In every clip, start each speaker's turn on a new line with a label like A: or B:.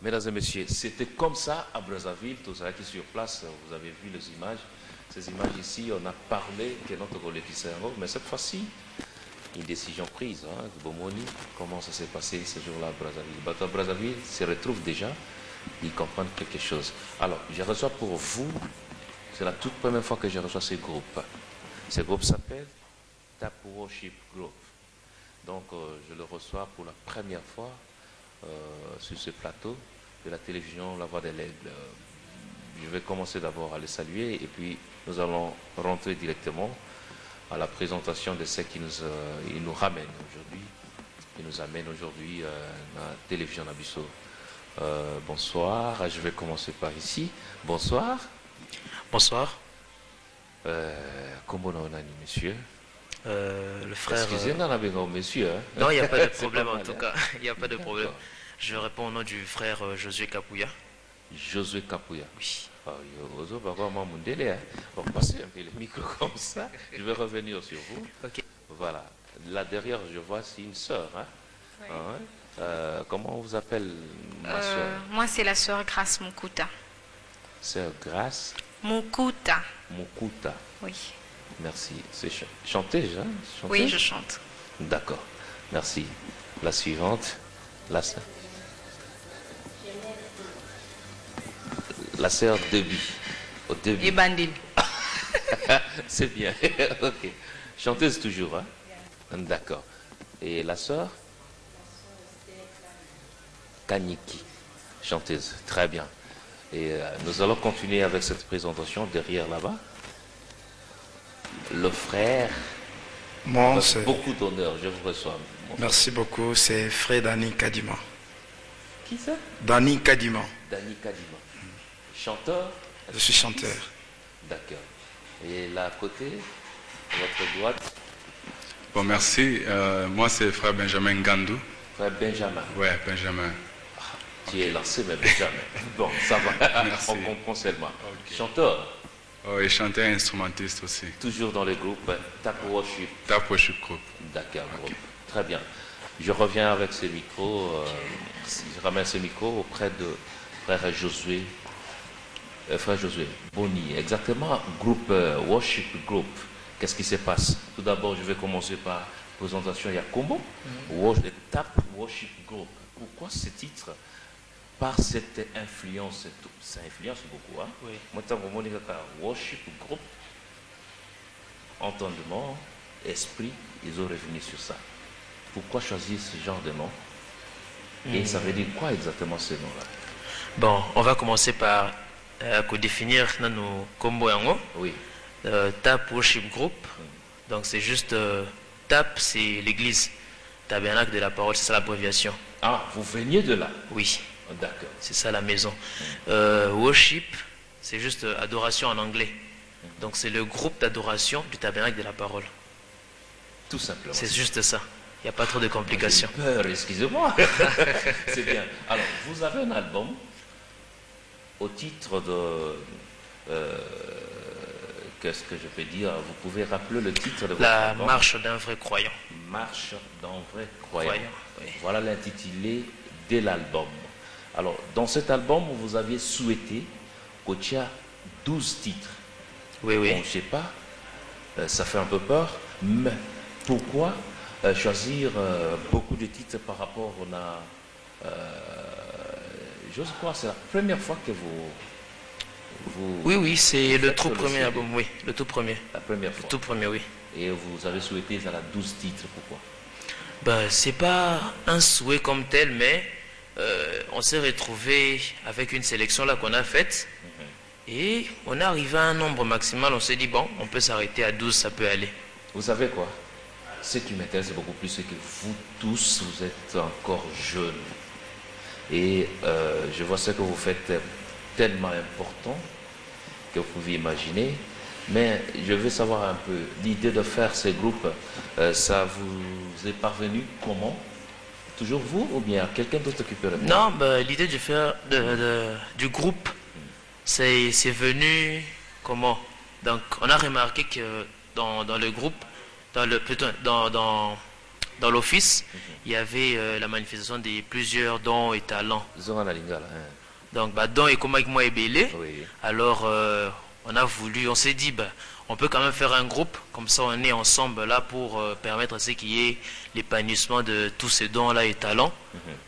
A: mesdames et messieurs, c'était comme ça à Brazzaville, tout ça qui est sur place, vous avez vu les images. Ces images ici, on a parlé que notre collègue Kissenro, mais cette fois-ci, une décision prise. Hein, Bomoni, comment ça s'est passé ce jour-là à Brazzaville. Bateau Brazzaville se retrouve déjà, ils comprennent quelque chose. Alors, je reçois pour vous, c'est la toute première fois que je reçois ce groupe. Ce groupe s'appelle Tap Worship Group. Donc, je le reçois pour la première fois sur ce plateau de la télévision La Voix de l'Aigle. Je vais commencer d'abord à les saluer et puis nous allons rentrer directement à la présentation de ce qui nous ramène aujourd'hui, qui nous amène aujourd'hui à la télévision Nabiso. Bonsoir, je vais commencer par ici. Bonsoir.
B: Bonsoir.
A: Comment on a dit, monsieur?
B: Le frère...
A: Excusez-moi, monsieur. Hein?
B: Non, il n'y a pas de problème en tout cas. Il n'y a pas de problème. Je réponds au nom du frère Josué Kapouya.
A: Josué Kapouya.
B: Oui.
A: On va passer un peu le micro comme ça. Je vais revenir sur vous.
B: Ok.
A: Voilà. Là derrière, je vois, c'est une sœur. Hein? Oui. Comment on vous appelle, ma sœur?
C: Moi, c'est la sœur Grace Mukuta.
A: Sœur Grace
C: Mukuta.
A: Mukuta.
C: Oui.
A: Merci. C'est chanteuse, hein? Chanteuse?
C: Oui, je chante.
A: D'accord. Merci. La suivante. La sœur Debbie. Au début.
C: Et Bandil.
A: C'est bien. Ok. Chanteuse toujours, hein? D'accord. Et la sœur? Kaniki. Chanteuse. Très bien. Et nous allons continuer avec cette présentation derrière là-bas. Le frère.
D: Moi,
A: beaucoup d'honneur, je vous reçois.
D: Merci beaucoup, c'est frère Dani Kadima.
A: Qui ça?
D: Dani Kadima.
A: Dani Kadima. Chanteur?
D: Je suis chanteur.
A: D'accord. Et là à côté, à votre droite?
E: Bon, merci. Moi, c'est frère Benjamin Gandou.
A: Frère Benjamin.
E: Ouais, Benjamin.
A: Tu es lancé, mais Benjamin. Bon, ça va.
E: Merci.
A: On comprend seulement. Okay. Chanteur?
E: Oh, et chanteur instrumentiste aussi.
A: Toujours dans le groupe Tap Worship.
E: Tap Worship Group.
A: D'accord, okay. Très bien. Je reviens avec ce micro. Je ramène ce micro auprès de frère Josué. Frère Josué Boni, exactement, groupe Worship Group. Qu'est-ce qui se passe? Tout d'abord, je vais commencer par la présentation. Il y a Combo, Tap Worship Group. Pourquoi ce titre? Par cette influence, ça influence beaucoup. Hein?
B: Oui.
A: Moi, tant que Worship Group, entendement, esprit, ils ont revenu sur ça. Pourquoi choisir ce genre de nom? Et ça veut dire quoi exactement ce nom-là?
B: Bon, on va commencer par définir nos combos.
A: Oui.
B: Tap Worship Group. Donc c'est juste Tap, c'est l'église. Tabernacle de la parole, c'est ça l'abréviation.
A: Ah, vous veniez de là?
B: Oui.
A: Oh, d'accord.
B: C'est ça la maison. Worship, c'est juste adoration en anglais. Donc c'est le groupe d'adoration du tabernacle de la parole.
A: Tout simplement.
B: C'est juste ça. Il n'y a pas trop de complications.
A: J'ai peur, excusez-moi. C'est bien. Alors, vous avez un album au titre de... qu'est-ce que je peux dire? Vous pouvez rappeler le titre de votre album?
B: La marche d'un vrai croyant.
A: Marche d'un vrai croyant.
B: Oui.
A: Voilà l'intitulé de l'album. Alors, dans cet album, vous aviez souhaité qu'il y ait 12 titres.
B: Oui, oui.
A: Bon, je ne sais pas, ça fait un peu peur, mais pourquoi choisir beaucoup de titres par rapport à... j'ose croire, c'est la première fois que vous
B: oui, c'est le tout premier album, oui, le tout premier.
A: La première fois.
B: Le tout premier, oui.
A: Et vous avez souhaité ça à 12 titres, pourquoi?
B: Ben, c'est pas un souhait comme tel, mais on s'est retrouvé avec une sélection là qu'on a faite. Et on est arrivé à un nombre maximal, on s'est dit, bon, on peut s'arrêter à 12, ça peut aller.
A: Vous savez quoi? Ce qui m'intéresse beaucoup plus, c'est que vous tous, vous êtes encore jeunes. Et je vois ce que vous faites tellement important que vous pouvez imaginer. Mais je veux savoir un peu, l'idée de faire ces groupes, ça vous est parvenu comment? Toujours vous ou bien quelqu'un d'autre qui peut répondre?
B: Non, ben, l'idée de faire du groupe, c'est venu comment? Donc on a remarqué que dans le groupe, dans dans l'office, il y avait la manifestation de plusieurs dons et talents.
A: Zonga Lingala.
B: Donc, dons et comment moi et belé.
A: Oui.
B: Alors, on s'est dit, on peut quand même faire un groupe, comme ça on est ensemble là pour permettre à ce qu'il y ait l'épanouissement de tous ces dons-là et talents,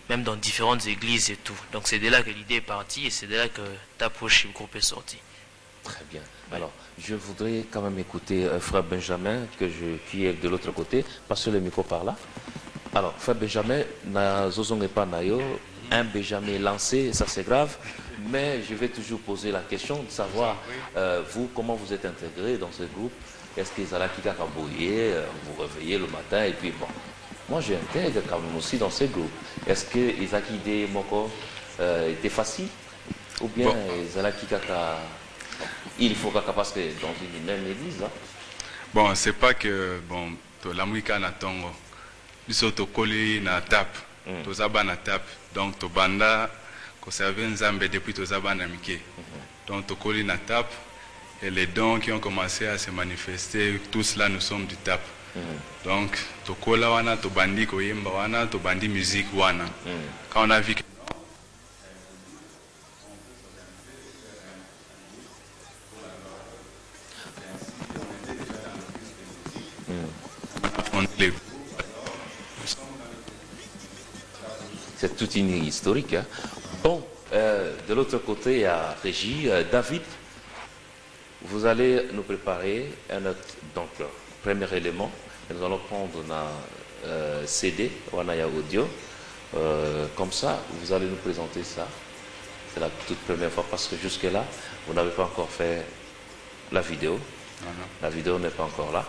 B: même dans différentes églises et tout. Donc c'est de là que l'idée est partie et c'est de là que Taproche groupe est sorti.
A: Très bien. Alors, je voudrais quand même écouter Frère Benjamin, qui est de l'autre côté. Passez le micro par là. Alors, Frère Benjamin, un Benjamin lancé, ça c'est grave. Mais je vais toujours poser la question de savoir, vous, comment vous êtes intégré dans ce groupe. Est-ce qu'ils allaient vous réveillez le matin et puis bon. Moi, j'intègre quand même aussi dans ce groupe. Est-ce que Isaki de Moko était facile? Ou bien il faut parce que dans une même église là.
E: Bon, c'est pas que la musique na tongo. Biso to koli na tap. To zaba na tap. Donc to banda conserver Nzambe depuis to zaba na mike. Donc to koli na tap et les dons qui ont commencé à se manifester, tous là nous sommes du tap. Donc to kola wana to bandi ko yemba wana to bandi musique wana. Quand on a vu que
A: c'est toute une historique. Hein. Bon, de l'autre côté, il y a Régie. David, vous allez nous préparer un autre. Donc, premier élément, nous allons prendre un CD, ou un audio. Comme ça, vous allez nous présenter ça. C'est la toute première fois parce que jusque-là, vous n'avez pas encore fait la vidéo. La vidéo n'est pas encore là.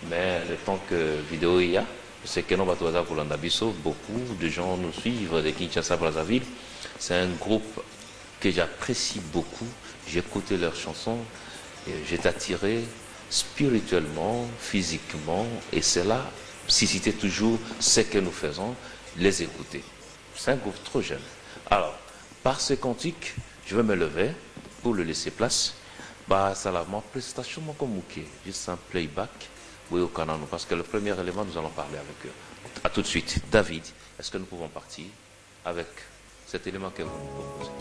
A: Mais le temps que vidéo il y a, c'est que beaucoup de gens nous suivent de Kinshasa Brazzaville. C'est un groupe que j'apprécie beaucoup. J'écoutais leurs chansons, j'étais attiré spirituellement, physiquement, et cela suscitait toujours ce que nous faisons, les écouter. C'est un groupe trop jeune. Alors, par ce cantique, je vais me lever pour le laisser place. Ça la prestation comme juste un playback. Oui, au Canada, parce que le premier élément, nous allons parler avec eux. A tout de suite. David, est-ce que nous pouvons partir avec cet élément que vous nous proposez?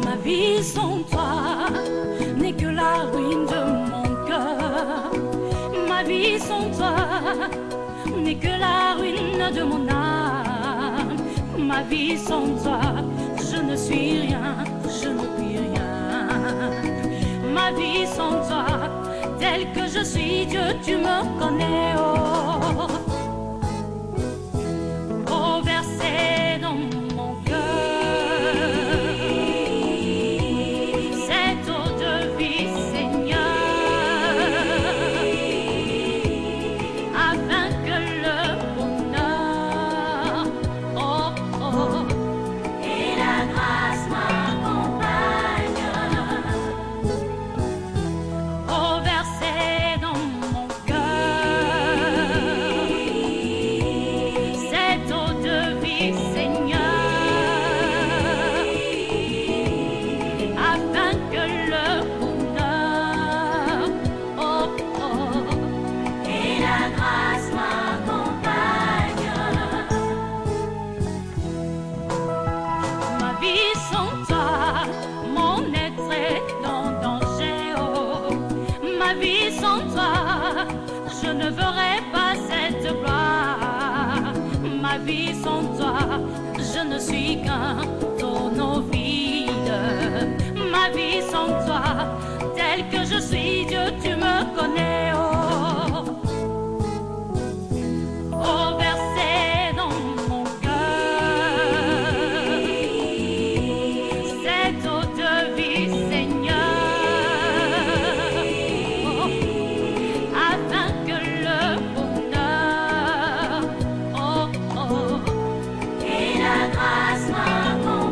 F: Ma vie sans toi n'est que la ruine de mon cœur. Ma vie sans toi n'est que la ruine de mon âme. Ma vie sans toi, je ne suis rien, je ne puis rien. Ma vie sans toi, telle que je suis, Dieu, tu me connais. Oh, versé dans mon cœur cette eau de vie, Seigneur, afin que le bonheur, et la grâce m'accompagne. Oh, versé dans mon cœur cette eau de vie, Seigneur, afin que le bonheur, et la grâce m'accompagne. Ma vie sans toi, mon être est en danger. Ma vie sans toi, je ne verrai pas cette gloire. Ma vie sans toi, je ne suis qu'un tonneau vide. Ma vie sans toi, telle que je suis, Dieu, tu me connais. Oh, versé dans mon cœur cette eau de vie, Seigneur, afin que le bonheur, et la grâce m'accompagne.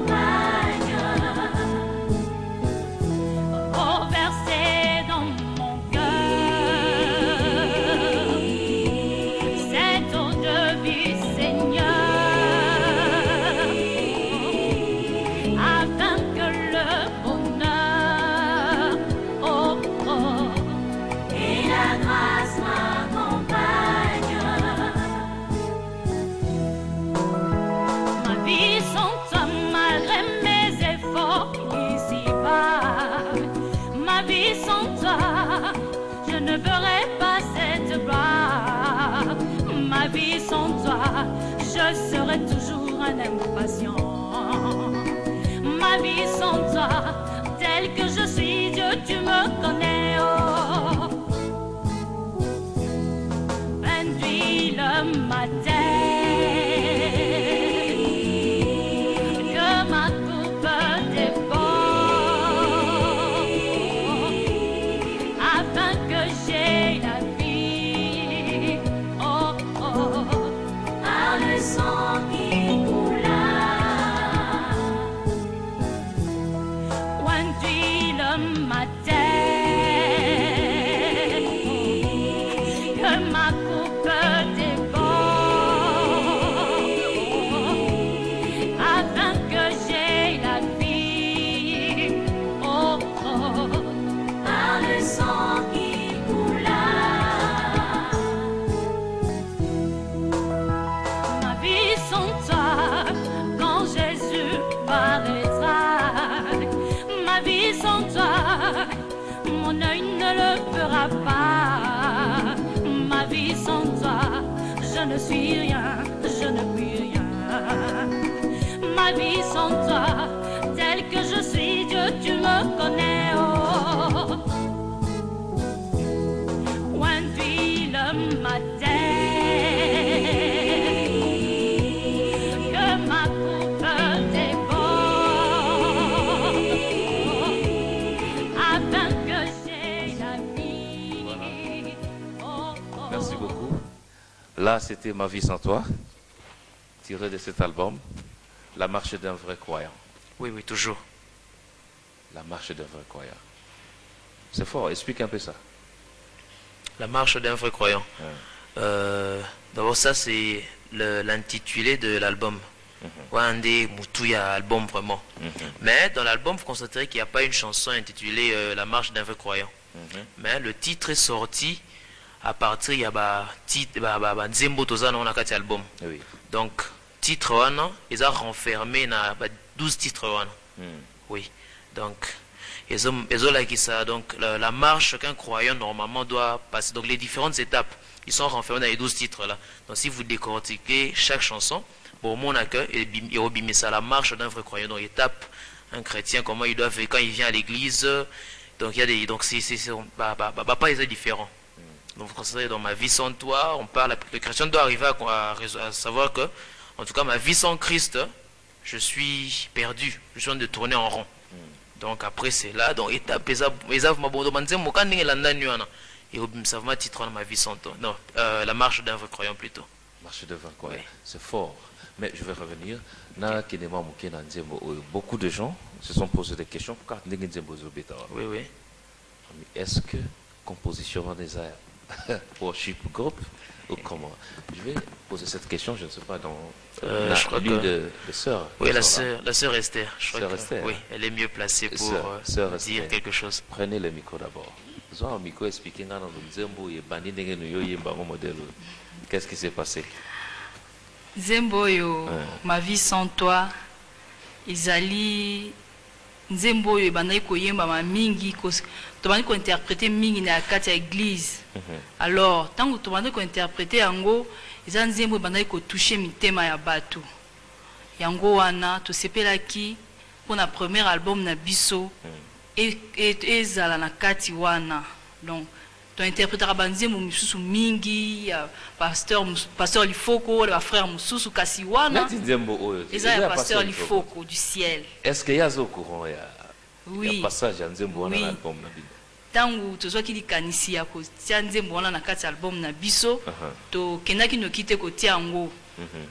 F: ne ferai pas cette gloire. Ma vie sans toi, je serai toujours un impatient. Ma vie sans toi, telle que je suis, Dieu, tu me connais. Oh. Induit le matin. Mon œil ne le fera pas. Ma vie sans toi, je ne suis rien, je ne puis rien. Ma vie sans toi, telle que je suis, Dieu, tu me connais. Oh. Induit le matin.
A: Là, c'était Ma vie sans toi, tiré de cet album, La marche d'un vrai croyant.
B: Oui, oui, toujours.
A: La marche d'un vrai croyant. C'est fort, explique un peu ça.
B: La marche d'un vrai croyant. D'abord, ça, c'est l'intitulé de l'album. Wande Moutouya, album vraiment. Mais dans l'album, vous constaterez qu'il n'y a pas une chanson intitulée La marche d'un vrai croyant. Mais le titre est sorti à partir il y a Nzembo Tozana on a 4 albums.
A: Oui.
B: Donc titre wana ils ont renfermé na 12 titres wana. Oui. Donc ils ont like ça, donc la marche qu'un croyant normalement doit passer, donc les différentes étapes ils sont renfermés dans les 12 titres là. Donc si vous décortiquez chaque chanson, bon mon accueil et ça la marche d'un vrai croyant, donc étape un chrétien comment il doit faire quand il vient à l'église, donc il y a des, donc c'est pas ils sont différents. Donc vous considérez dans Ma vie sans toi, on parle, le chrétien doit arriver à savoir que, en tout cas, ma vie sans Christ, je suis perdu, je suis en train de tourner en rond. Donc après c'est là, donc étape, et ça va titre Ma vie sans toi. Non, la marche d'un vrai croyant plutôt.
A: Marche d'un vrai croyant, c'est fort. Mais je vais revenir. Beaucoup de gens se sont posé des questions.
B: Oui, oui.
A: Est-ce que composition des airs worship group ou comment? Je vais poser cette question, je ne sais pas, dans
B: je crois
A: l'une
B: que
A: de sœurs.
B: Oui, la sœur Esther. Je crois
A: sœur
B: que,
A: Esther.
B: Oui, elle est mieux placée pour
A: sœur
B: dire quelque chose.
A: Prenez le micro d'abord. Qu'est-ce qui s'est passé?
G: Nzembo, Ma vie sans toi, Izali. Nzembo yo bandai koyemba ma mingi tobandi ko interpréter mingi na kati ya église. Alors tango tobandi ko interpréter yango eza nzembo bandai ko toucher mitema ya bato. Yango wana to sepelaki pour na premier album na biso et ezala na kati wana. Donc to interpréter banzembo misusu mingi pasteur Lifoko le frère mususu kasi wana. Eza ya pasteur Lifoko du ciel.
A: Est-ce qu'il y a au courant
G: oui.
A: Il y a passage à Nzembo
G: oui.
A: dans l'album na biso.
G: Tangu tozwaki likanisi ya kotia Nzembo wana na kati album na biso to kendaki no kite kotia yango.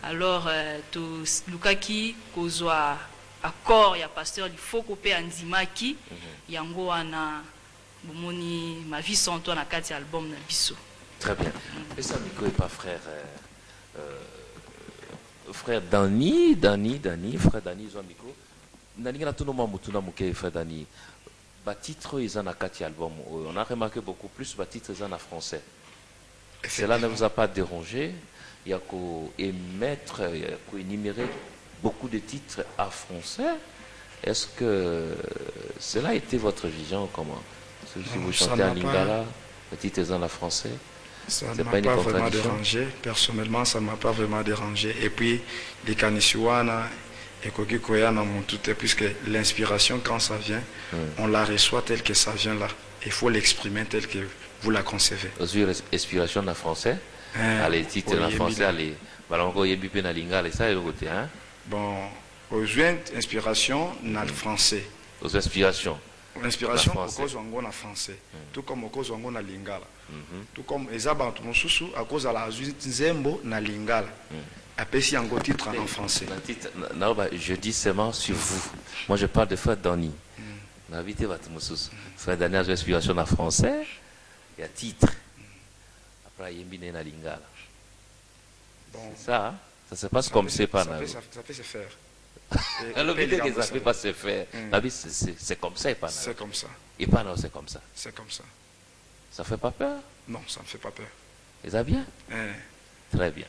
G: Alors to lukaki kozwa accord ya pasteur Lifoko pe andimaki yango wana bomoni Ma vie sans toi na kati album na biso.
A: Très bien. Et ça Miko est pas frère frère Dani, frère Dani Zoamiko. Nalingana tout nom mutuna muke frère Dani. Ba titre ils en a 4 albums. On a remarqué beaucoup plus ba titres ils en a français. Cela ne vous a pas dérangé? Il y a qu'au émettre, qu'au énumérer beaucoup de titres à français. Est-ce que cela a été votre vision comment? Si vous chantez en lingala? Le titre est en français.
D: Ça
A: C'est
D: ne
A: pas
D: m'a
A: une
D: pas vraiment
A: contradiction.
D: dérangé. Personnellement, ça ne m'a pas vraiment dérangé. Et puis, les Kanisiwana et Koki Koyana m'ont tout est, puisque l'inspiration, quand ça vient, on la reçoit telle que ça vient là. Il faut l'exprimer telle que vous la concevez.
A: Aussi, inspiration en français. Allez, titre en français, allez. Balongo yebipe na lingala, ça est le côté, hein?
D: Bon, aux inspiration dans le français.
A: Aux inspirations.
D: L'inspiration,
A: Na
D: au
A: français.
D: cause en français. Tout comme au cause en lingala. Tout comme Ezabantu Mosusu, à cause de la Zembo na lingala. Après, si en titre en français.
A: Non, bah, je dis seulement sur vous. Moi, je parle de Frère Dani. N'invitez pas Frère Dani a une inspiration en français. Il y a titre. Après, il y a une na lingala.
D: Bon,
A: C'est ça, hein? Ça se passe comme c'est pas.
D: ça peut se faire.
A: Alors, l'idée que ça ne peut pas se faire. La vie, c'est comme ça et pas.
D: C'est comme ça.
A: Et pas non, c'est comme ça.
D: C'est comme ça.
A: Ça fait pas peur?
D: Non, ça ne fait pas peur.
A: Et ça bien? Très bien.